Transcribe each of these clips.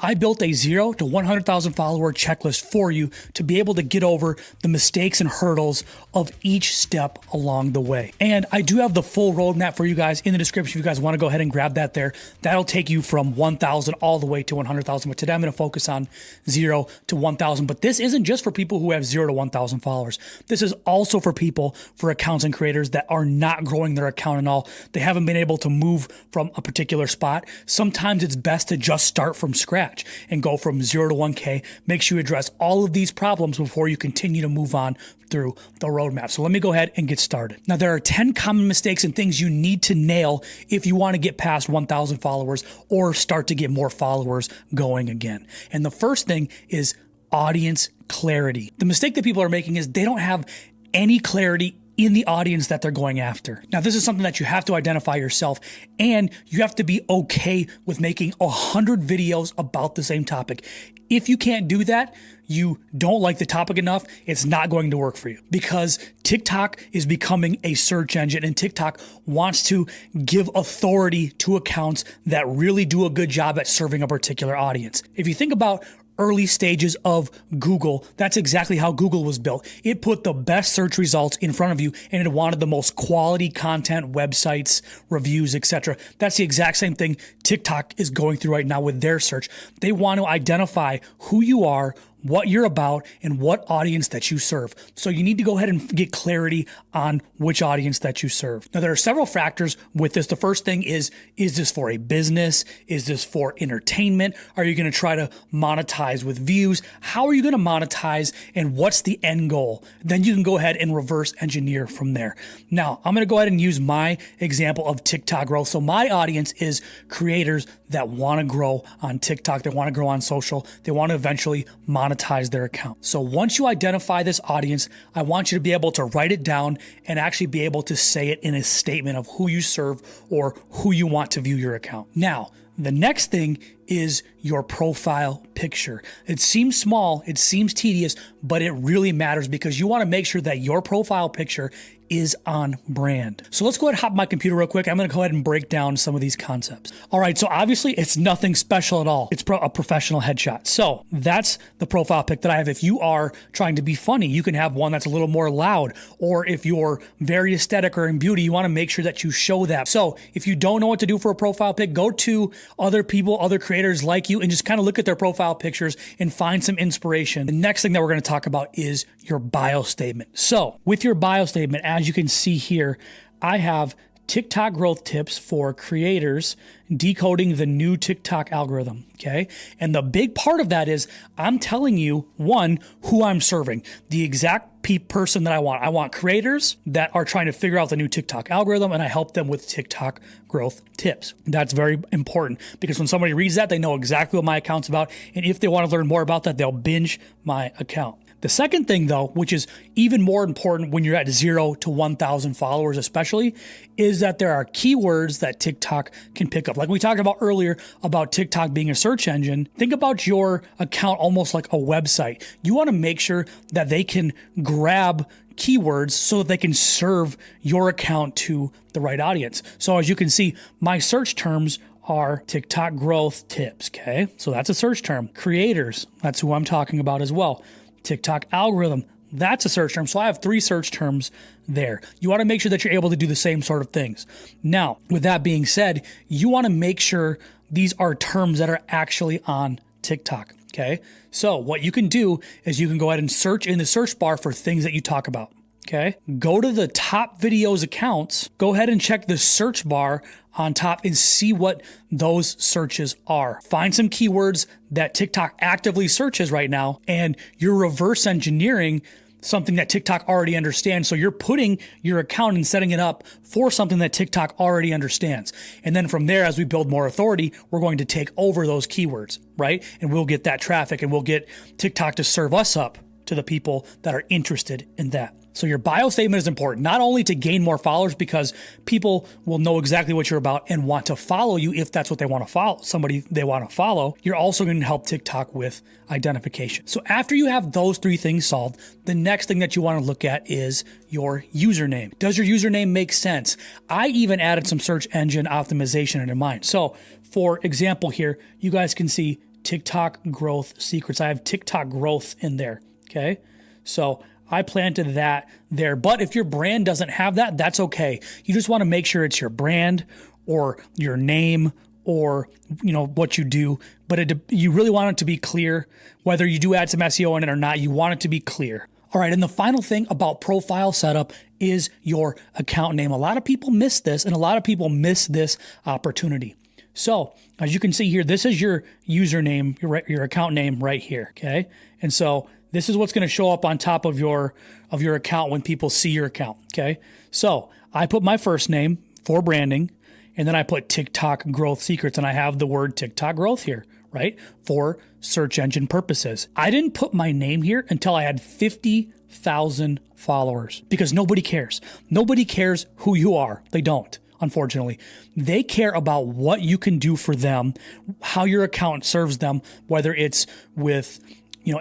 I built a 0 to 100,000 follower checklist for you to be able to get over the mistakes and hurdles of each step along the way. And I do have the full roadmap for you guys in the description if you guys want to go ahead and grab that there. That'll take you from 1,000 all the way to 100,000. But today I'm going to focus on 0 to 1,000. But this isn't just for people who have 0 to 1,000 followers. This is also for people, for accounts and creators that are not growing their account and all. They haven't been able to move from a particular spot. Sometimes it's best to just start from scratch and go from 0 to 1K. Make sure you address all of these problems before you continue to move on through the roadmap. So let me go ahead and get started. Now, there are 10 common mistakes and things you need to nail if you want to get past 1,000 followers or start to get more followers going again. And the first thing is audience clarity. The mistake that people are making is they don't have any clarity in the audience that they're going after. Now, this is something that you have to identify yourself, and you have to be okay with making 100 videos about the same topic. If you can't do that, you don't like the topic enough, it's not going to work for you, because TikTok is becoming a search engine, and TikTok wants to give authority to accounts that really do a good job at serving a particular audience. If you think about early stages of Google, that's exactly how Google was built. It put the best search results in front of you, and it wanted the most quality content, websites, reviews, etc. That's the exact same thing TikTok is going through right now with their search. They want to identify who you are, what you're about, and what audience that you serve. So you need to go ahead and get clarity on which audience that you serve. Now, there are several factors with this. The first thing is this for a business? Is this for entertainment? Are you going to try to monetize with views? How are you going to monetize, and what's the end goal? Then you can go ahead and reverse engineer from there. Now, I'm going to go ahead and use my example of TikTok growth. So my audience is creators that want to grow on TikTok. They want to grow on social. They want to eventually monetize their account. So once you identify this audience, I want you to be able to write it down and actually be able to say it in a statement of who you serve or who you want to view your account. Now, the next thing is your profile picture. It seems small, it seems tedious, but it really matters, because you want to make sure that your profile picture is on brand. So let's go ahead and hop on my computer real quick. I'm going to go ahead and break down some of these concepts. All right, so obviously it's nothing special at all. It's a professional headshot. So that's the profile pic that I have. If you are trying to be funny, you can have one that's a little more loud, or if you're very aesthetic or in beauty, you want to make sure that you show that. So if you don't know what to do for a profile pic, go to other people, other creators like you, and just kind of look at their profile pictures and find some inspiration. The next thing that we're going to talk about is your bio statement. So with your bio statement, as you can see here, I have TikTok growth tips for creators, decoding the new TikTok algorithm, okay? And the big part of that is I'm telling you, one, who I'm serving, the exact person that I want. I want creators that are trying to figure out the new TikTok algorithm, and I help them with TikTok growth tips. That's very important, because when somebody reads that, they know exactly what my account's about, and if they want to learn more about that, they'll binge my account. The second thing, though, which is even more important when you're at 0 to 1,000 followers especially, is that there are keywords that TikTok can pick up. Like we talked about earlier about TikTok being a search engine, think about your account almost like a website. You want to make sure that they can grab keywords so that they can serve your account to the right audience. So as you can see, my search terms are TikTok growth tips, okay? So that's a search term. Creators, that's who I'm talking about as well. TikTok algorithm, that's a search term. So I have 3 search terms there. You want to make sure that you're able to do the same sort of things. Now, with that being said, you want to make sure these are terms that are actually on TikTok, okay? So what you can do is you can go ahead and search in the search bar for things that you talk about. Okay, go to the top videos accounts, go ahead and check the search bar on top and see what those searches are. Find some keywords that TikTok actively searches right now, and you're reverse engineering something that TikTok already understands. So you're putting your account and setting it up for something that TikTok already understands. And then from there, as we build more authority, we're going to take over those keywords, right? And we'll get that traffic, and we'll get TikTok to serve us up to the people that are interested in that. So your bio statement is important, not only to gain more followers, because people will know exactly what you're about and want to follow you if that's what they want to follow, somebody they want to follow. You're also going to help TikTok with identification. So after you have those 3 things solved, the next thing that you want to look at is your username. Does your username make sense? I even added some search engine optimization in mind. So for example here, you guys can see TikTok growth secrets. I have TikTok growth in there. Okay. So I planted that there. But if your brand doesn't have that, that's okay. You just want to make sure it's your brand or your name or what you do. But you really want it to be clear. Whether you do add some SEO in it or not, you want it to be clear. All right, and the final thing about profile setup is your account name. A lot of people miss this, and a lot of people miss this opportunity. So as you can see here, this is your username, your account name right here, okay? And so this is what's going to show up on top of your account when people see your account, okay? So I put my first name for branding, and then I put TikTok growth secrets, and I have the word TikTok growth here, right? For search engine purposes. I didn't put my name here until I had 50,000 followers because nobody cares. Nobody cares who you are. They don't, unfortunately. They care about what you can do for them, how your account serves them, whether it's with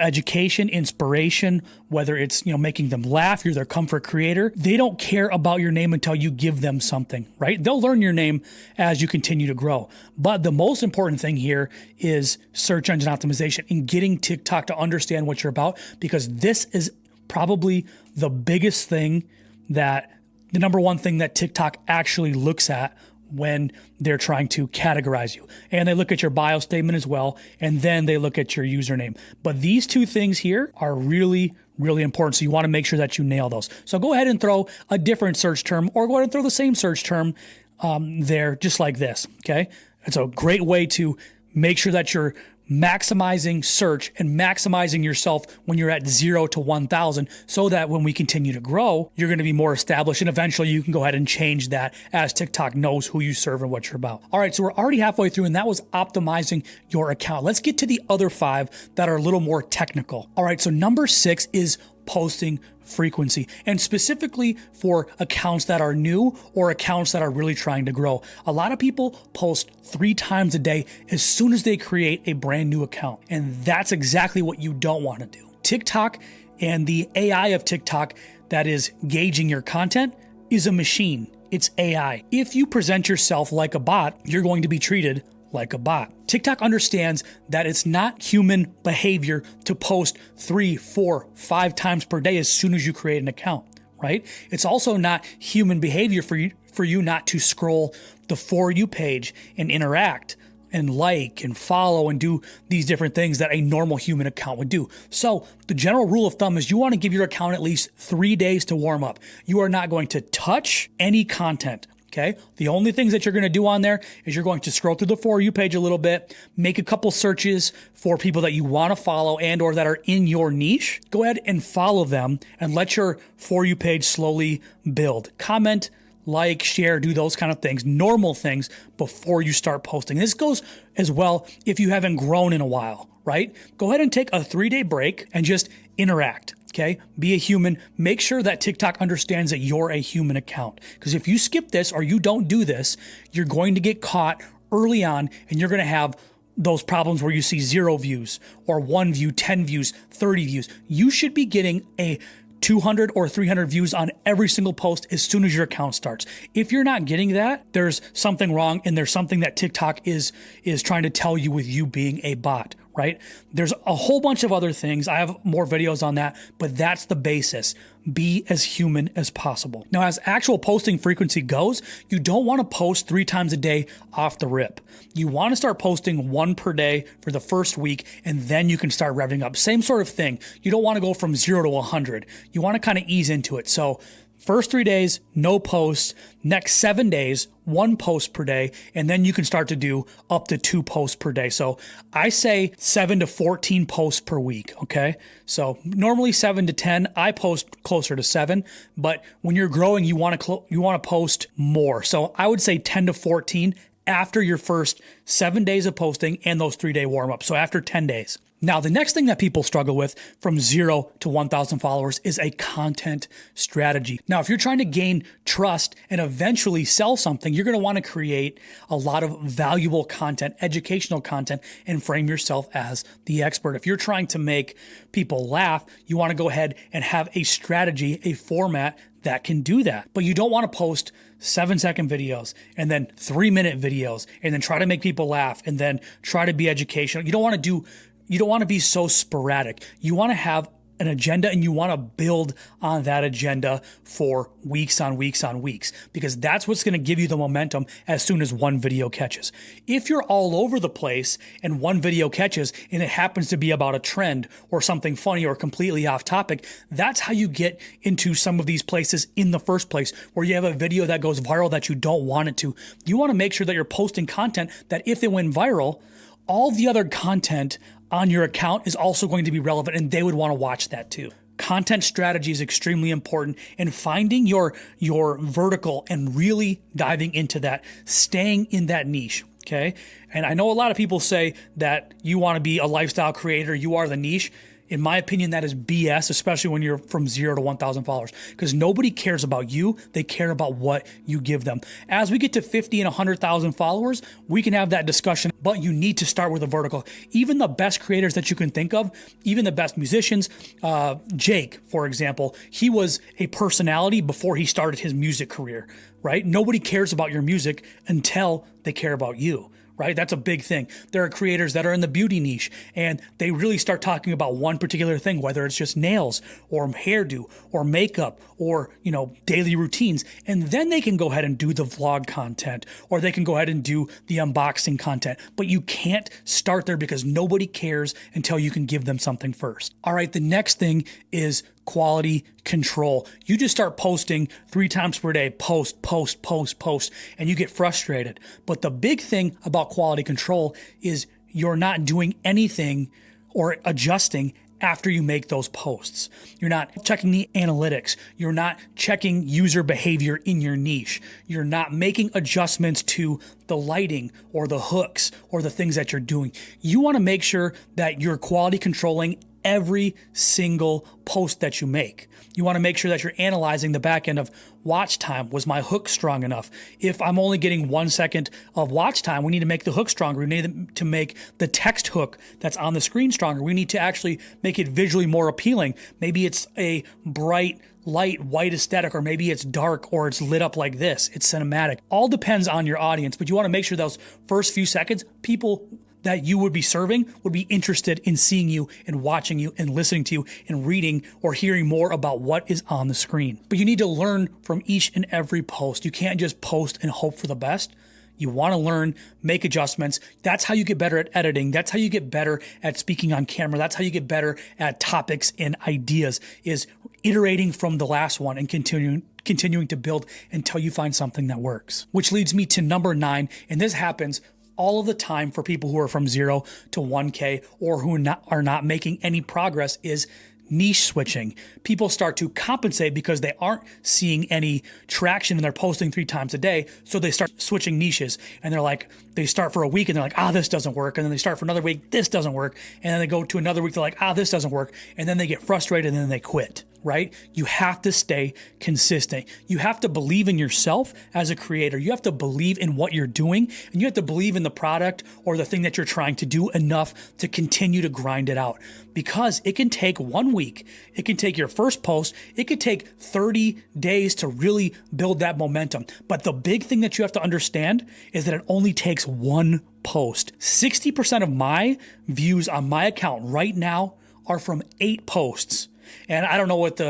education, inspiration, whether it's, making them laugh, you're their comfort creator. They don't care about your name until you give them something, right? They'll learn your name as you continue to grow. But the most important thing here is search engine optimization and getting TikTok to understand what you're about, because this is probably the biggest thing the number one thing that TikTok actually looks at when they're trying to categorize you. And they look at your bio statement as well, and then they look at your username. But these two things here are really, really important. So you want to make sure that you nail those. So go ahead and throw a different search term, or go ahead and throw the same search term there, just like this, okay? It's a great way to make sure that you're maximizing search and maximizing yourself when you're at 0 to 1,000, so that when we continue to grow, you're going to be more established, and eventually you can go ahead and change that as TikTok knows who you serve and what you're about. All right, so we're already halfway through, and that was optimizing your account. Let's get to the other 5 that are a little more technical. All right, so number 6 is posting frequency, and specifically for accounts that are new or accounts that are really trying to grow. A lot of people post 3 times a day as soon as they create a brand new account, and that's exactly what you don't want to do. TikTok and the AI of TikTok that is gauging your content is a machine. It's AI. If you present yourself like a bot, you're going to be treated like a bot. TikTok understands that it's not human behavior to post 3, 4, 5 times per day as soon as you create an account, right? It's also not human behavior for you not to scroll the For You page and interact and like and follow and do these different things that a normal human account would do. So the general rule of thumb is you want to give your account at least 3 days to warm up. You are not going to touch any content. Okay. The only things that you're going to do on there is you're going to scroll through the For You page a little bit, make a couple searches for people that you want to follow and or that are in your niche. Go ahead and follow them and let your For You page slowly build. Comment, like, share, do those kind of things, normal things before you start posting. This goes as well if you haven't grown in a while, right? Go ahead and take a 3-day break and just interact. Okay, be a human. Make sure that TikTok understands that you're a human account. Because if you skip this or you don't do this, you're going to get caught early on, and you're going to have those problems where you see 0 views or 1 view, 10 views, 30 views. You should be getting a 200 or 300 views on every single post as soon as your account starts. If you're not getting that, there's something wrong, and there's something that TikTok is trying to tell you with you being a bot, right? There's a whole bunch of other things. I have more videos on that, but that's the basis. Be as human as possible. Now, as actual posting frequency goes, you don't want to post 3 times a day off the rip. You want to start posting 1 per day for the first week, and then you can start revving up. Same sort of thing. You don't want to go from 0 to 100. You want to kind of ease into it. So first 3 days, no posts. Next 7 days, 1 post per day. And then you can start to do up to 2 posts per day. So I say 7 to 14 posts per week. Okay. So normally 7 to 10, I post closer to 7, but when you're growing, you want to post more. So I would say 10 to 14 after your first 7 days of posting and those 3-day warm-ups. So after 10 days. Now, the next thing that people struggle with from 0 to 1,000 followers is a content strategy. Now, if you're trying to gain trust and eventually sell something, you're going to want to create a lot of valuable content, educational content, and frame yourself as the expert. If you're trying to make people laugh, you want to go ahead and have a strategy, a format that can do that. But you don't want to post 7-second videos and then 3-minute videos and then try to make people laugh and then try to be educational. You don't want to be so sporadic. You want to have an agenda and you want to build on that agenda for weeks on weeks on weeks, because that's what's going to give you the momentum as soon as one video catches. If you're all over the place and one video catches and it happens to be about a trend or something funny or completely off topic, that's how you get into some of these places in the first place, where you have a video that goes viral that you don't want it to. You want to make sure that you're posting content that if it went viral, all the other content on your account is also going to be relevant and they would want to watch that too. Content strategy is extremely important, and finding your vertical and really diving into that, staying in that niche. Okay. And I know a lot of people say that you want to be a lifestyle creator, you are the niche. In my opinion, that is BS, especially when you're from 0 to 1,000 followers, because nobody cares about you. They care about what you give them. As we get to 50 and 100,000 followers, we can have that discussion, but you need to start with a vertical. Even the best creators that you can think of, even the best musicians, Jake, for example, he was a personality before he started his music career, right? Nobody cares about your music until they care about you. Right? That's a big thing. There are creators that are in the beauty niche and they really start talking about one particular thing, whether it's just nails or hairdo or makeup or, daily routines. And then they can go ahead and do the vlog content, or they can go ahead and do the unboxing content. But you can't start there because nobody cares until you can give them something first. All right. The next thing is quality control. You just start posting 3 times per day, post, and you get frustrated. But the big thing about quality control is you're not doing anything or adjusting after you make those posts. You're not checking the analytics. You're not checking user behavior in your niche. You're not making adjustments to the lighting or the hooks or the things that you're doing. You want to make sure that you're quality controlling every single post that you make. You want to make sure that you're analyzing the back end of watch time. Was my hook strong enough? If I'm only getting 1 second of watch time, we need to make the hook stronger. We need to make the text hook that's on the screen stronger. We need to actually make it visually more appealing. Maybe it's a bright, light, white aesthetic, or maybe it's dark or it's lit up like this. It's cinematic. All depends on your audience, but you want to make sure those first few seconds, people that you would be serving would be interested in seeing you and watching you and listening to you and reading or hearing more about what is on the screen. But you need to learn from each and every post. You can't just post and hope for the best. You want to learn, make adjustments. That's how you get better at editing. That's how you get better at speaking on camera. That's how you get better at topics and ideas, is iterating from the last one and continuing to build until you find something that works. Which leads me to number 9, and this happens all of the time for people who are from 0 to 1K or who are not making any progress, is niche switching. People start to compensate because they aren't seeing any traction and they're posting 3 times a day. So they start switching niches, and they start for a week and they're like, this doesn't work. And then they start for another week, this doesn't work. And then they go to another week, they're like, this doesn't work. And then they get frustrated and then they quit. Right? You have to stay consistent. You have to believe in yourself as a creator. You have to believe in what you're doing, and you have to believe in the product or the thing that you're trying to do enough to continue to grind it out, because it can take 1 week. It can take your first post. It could take 30 days to really build that momentum. But the big thing that you have to understand is that it only takes 1 post. 60% of my views on my account right now are from 8 posts. And I don't know what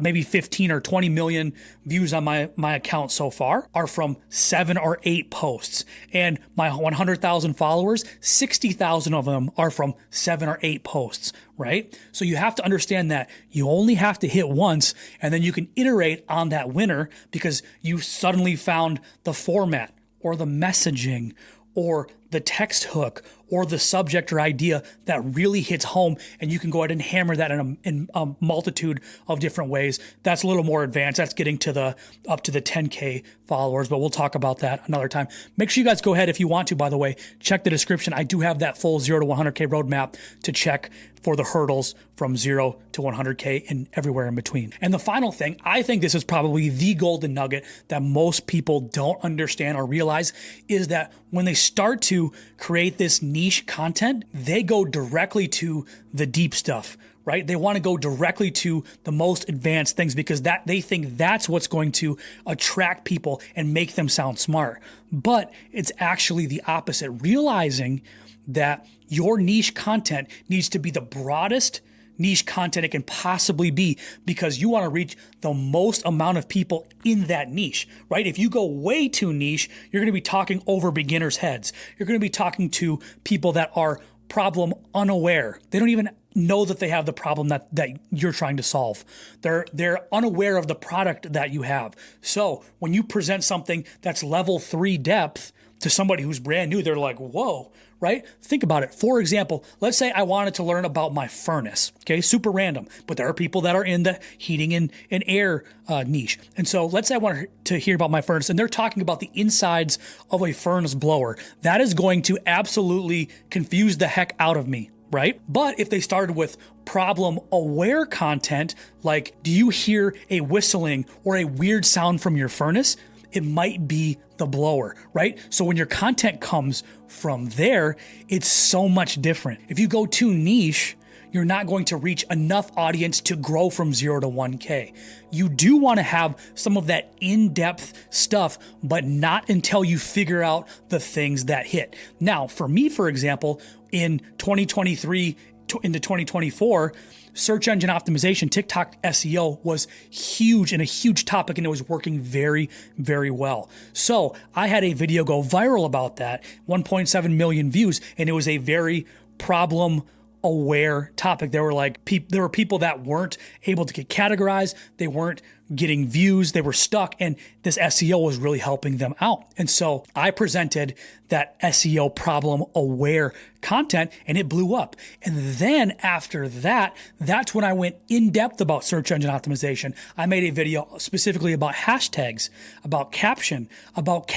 maybe 15 or 20 million views on my account so far are from 7 or 8 posts. And my 100,000 followers, 60,000 of them are from 7 or 8 posts, right? So you have to understand that you only have to hit once, and then you can iterate on that winner because you suddenly found the format or the messaging or the text hook or the subject or idea that really hits home, and you can go ahead and hammer that in a multitude of different ways. That's a little more advanced. That's getting to up to the 10K followers, but we'll talk about that another time. Make sure you guys go ahead, if you want to, by the way, check the description. I do have that full 0 to 100K roadmap to check for the hurdles from 0 to 100K and everywhere in between. And the final thing, I think this is probably the golden nugget that most people don't understand or realize, is that when they start to create this niche content, they go directly to the deep stuff, right? They want to go directly to the most advanced things because that they think that's what's going to attract people and make them sound smart. But it's actually the opposite. Realizing that your niche content needs to be the broadest niche content it can possibly be, because you want to reach the most amount of people in that niche, right? If you go way too niche, you're going to be talking over beginners' heads. You're going to be talking to people that are problem unaware. They don't even know that they have the problem that you're trying to solve. They're unaware of the product that you have. So when you present something that's level 3 depth to somebody who's brand new, they're like, whoa, right? Think about it. For example, let's say I wanted to learn about my furnace, okay? Super random, but there are people that are in the heating and air niche. And so let's say I want to hear about my furnace, and they're talking about the insides of a furnace blower. That is going to absolutely confuse the heck out of me, right? But if they started with problem aware content, like, do you hear a whistling or a weird sound from your furnace? It might be the blower, right? So when your content comes from there, it's so much different. If you go too niche, you're not going to reach enough audience to grow from 0 to 1K. You do want to have some of that in-depth stuff, but not until you figure out the things that hit. Now, for me, for example, in 2023 into 2024, search engine optimization, TikTok SEO was huge and a huge topic, and it was working very, very well. So I had a video go viral about that, 1.7 million views, and it was a very problem aware topic. There were people that weren't able to get categorized. They weren't getting views. They were stuck, and this SEO was really helping them out. And so I presented that SEO problem aware content, and it blew up. And then after that, that's when I went in depth about search engine optimization. I made a video specifically about hashtags, about captions, about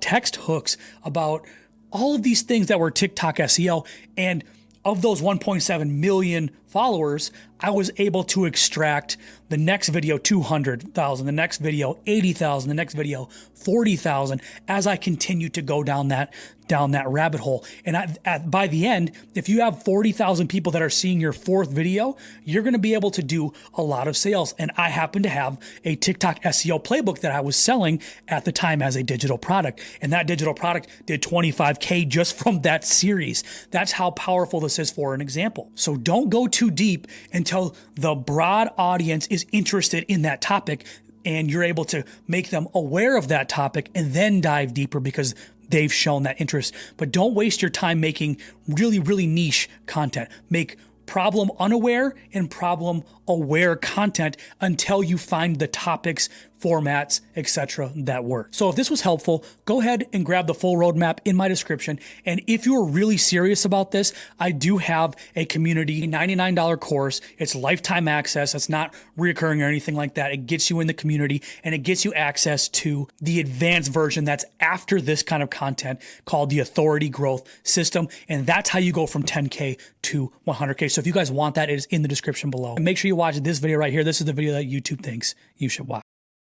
text hooks, about all of these things that were TikTok SEO. And of those 1.7 million followers, I was able to extract the next video 200,000, the next video 80,000, the next video 40,000, as I continue to go down that rabbit hole. And by the end, if you have 40,000 people that are seeing your fourth video, you're going to be able to do a lot of sales. And I happen to have a TikTok SEO playbook that I was selling at the time as a digital product. And that digital product did 25K just from that series. That's how powerful this is for an example. So don't go too deep until the broad audience is interested in that topic and you're able to make them aware of that topic, and then dive deeper because they've shown that interest. But don't waste your time making really, really niche content. Make problem unaware and problem aware content until you find the topics, formats, etc. that work. So if this was helpful, go ahead and grab the full roadmap in my description. And if you're really serious about this, I do have a community, a $99 course. It's lifetime access. It's not reoccurring or anything like that. It gets you in the community, and it gets you access to the advanced version that's after this kind of content, called the Authority Growth System. And that's how you go from 10K to 100K. So if you guys want that, it is in the description below. And make sure you watch this video right here. This is the video that YouTube thinks you should watch.